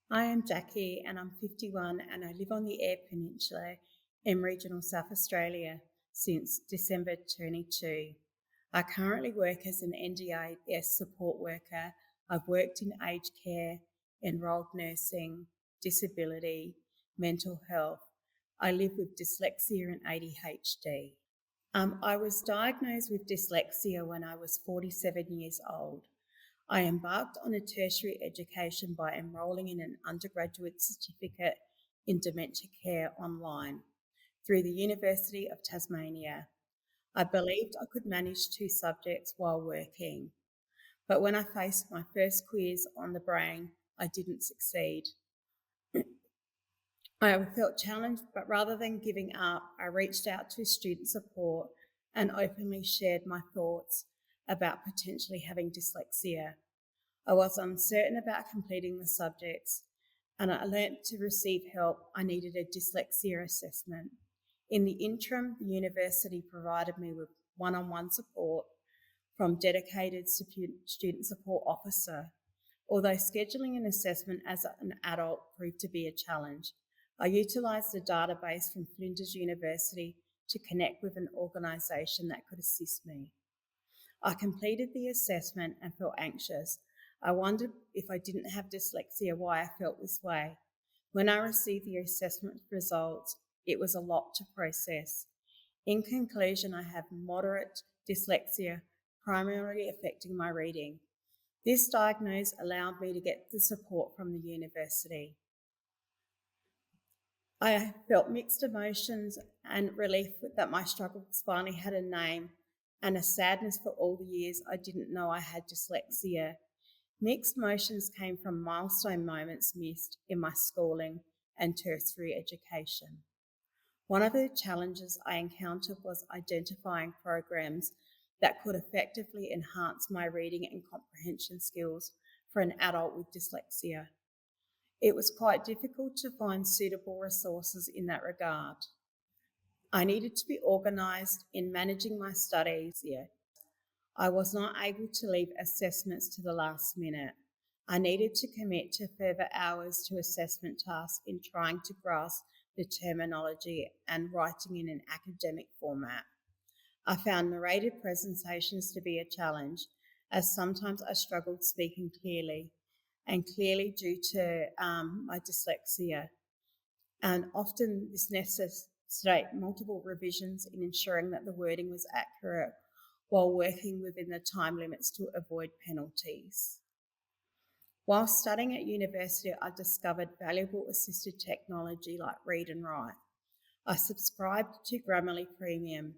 I am Jacqui and I'm 51 and I live on the Eyre Peninsula in regional South Australia since December 22. I currently work as an NDIS support worker. I've worked in aged care, enrolled nursing, disability, mental health. I live with dyslexia and ADHD. I was diagnosed with dyslexia when I was 47 years old. I embarked on a tertiary education by enrolling in an undergraduate certificate in Dementia Care online through the University of Tasmania. I believed I could manage 2 subjects while working, but when I faced my first quiz on the brain, I didn't succeed. I felt challenged, but rather than giving up, I reached out to student support and openly shared my thoughts about potentially having dyslexia. I was uncertain about completing the subjects, and I learnt to receive help. I needed a dyslexia assessment. In the interim, the university provided me with one-on-one support from dedicated student support officer. Although scheduling an assessment as an adult proved to be a challenge, I utilised a database from Flinders University to connect with an organisation that could assist me. I completed the assessment and felt anxious. I wondered if I didn't have dyslexia, why I felt this way. When I received the assessment results, it was a lot to process. In conclusion, I have moderate dyslexia, primarily affecting my reading. This diagnosis allowed me to get the support from the university. I felt mixed emotions and relief that my struggles finally had a name, and a sadness for all the years I didn't know I had dyslexia. Mixed emotions came from milestone moments missed in my schooling and tertiary education. One of the challenges I encountered was identifying programs that could effectively enhance my reading and comprehension skills for an adult with dyslexia. It was quite difficult to find suitable resources in that regard. I needed to be organised in managing my studies here. I was not able to leave assessments to the last minute. I needed to commit to further hours to assessment tasks in trying to grasp the terminology and writing in an academic format. I found narrated presentations to be a challenge, as sometimes I struggled speaking clearly, and clearly due to my dyslexia. And often this necessitated multiple revisions in ensuring that the wording was accurate while working within the time limits to avoid penalties. While studying at university, I discovered valuable assistive technology like Read and Write. I subscribed to Grammarly Premium.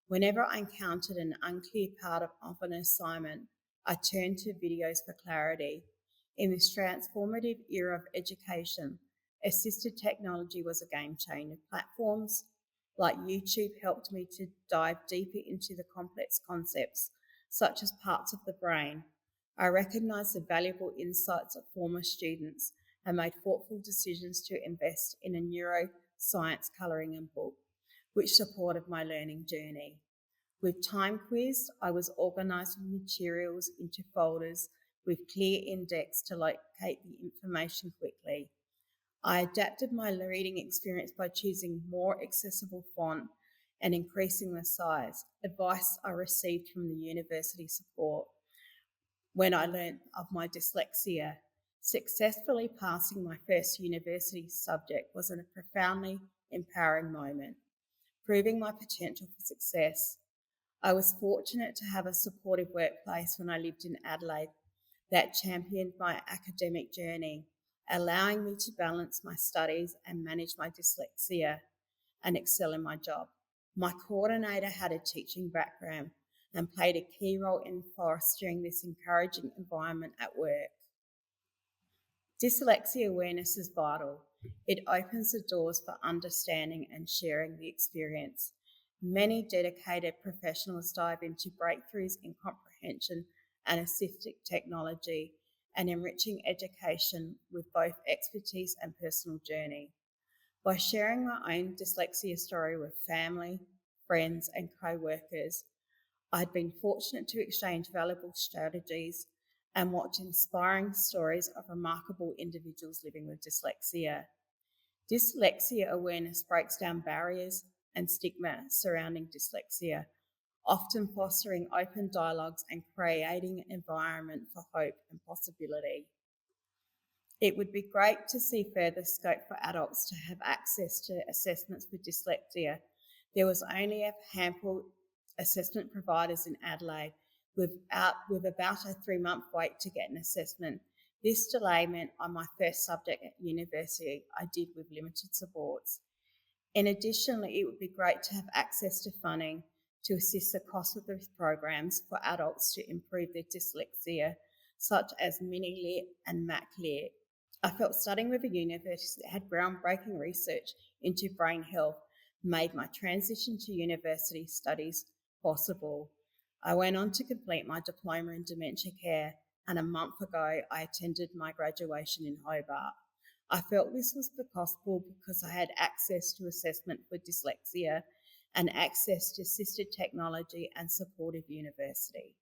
Whenever I encountered an unclear part of an assignment, I turned to videos for clarity. In this transformative era of education, assistive technology was a game changer. Platforms like YouTube helped me to dive deeper into the complex concepts, such as parts of the brain. I recognised the valuable insights of former students and made thoughtful decisions to invest in a neuroscience colouring book, which supported my learning journey. With Time Quiz, I was organising materials into folders with clear index to locate the information quickly. I adapted my reading experience by choosing more accessible font and increasing the size, advice I received from the university support. When I learned of my dyslexia, successfully passing my first university subject was a profoundly empowering moment, proving my potential for success. I was fortunate to have a supportive workplace when I lived in Adelaide that championed my academic journey, allowing me to balance my studies and manage my dyslexia and excel in my job. My coordinator had a teaching background and played a key role in fostering this encouraging environment at work. Dyslexia awareness is vital. It opens the doors for understanding and sharing the experience. Many dedicated professionals dive into breakthroughs in comprehension and assistive technology and enriching education with both expertise and personal journey. By sharing my own dyslexia story with family, friends, and co-workers, I'd been fortunate to exchange valuable strategies and watch inspiring stories of remarkable individuals living with dyslexia. Dyslexia awareness breaks down barriers and stigma surrounding dyslexia, often fostering open dialogues and creating an environment for hope and possibility. It would be great to see further scope for adults to have access to assessments for dyslexia. There was only a handful of assessment providers in Adelaide with about a 3-month wait to get an assessment. This delay meant on my first subject at university, I did with limited supports. In addition, it would be great to have access to funding to assist the cost of the programs for adults to improve their dyslexia, such as Mini-Lit and Mac-Lit. I felt studying with a university that had groundbreaking research into brain health made my transition to university studies possible. I went on to complete my Diploma in Dementia Care, and a month ago I attended my graduation in Hobart. I felt this was possible because I had access to assessment for dyslexia and access to assisted technology and supportive university.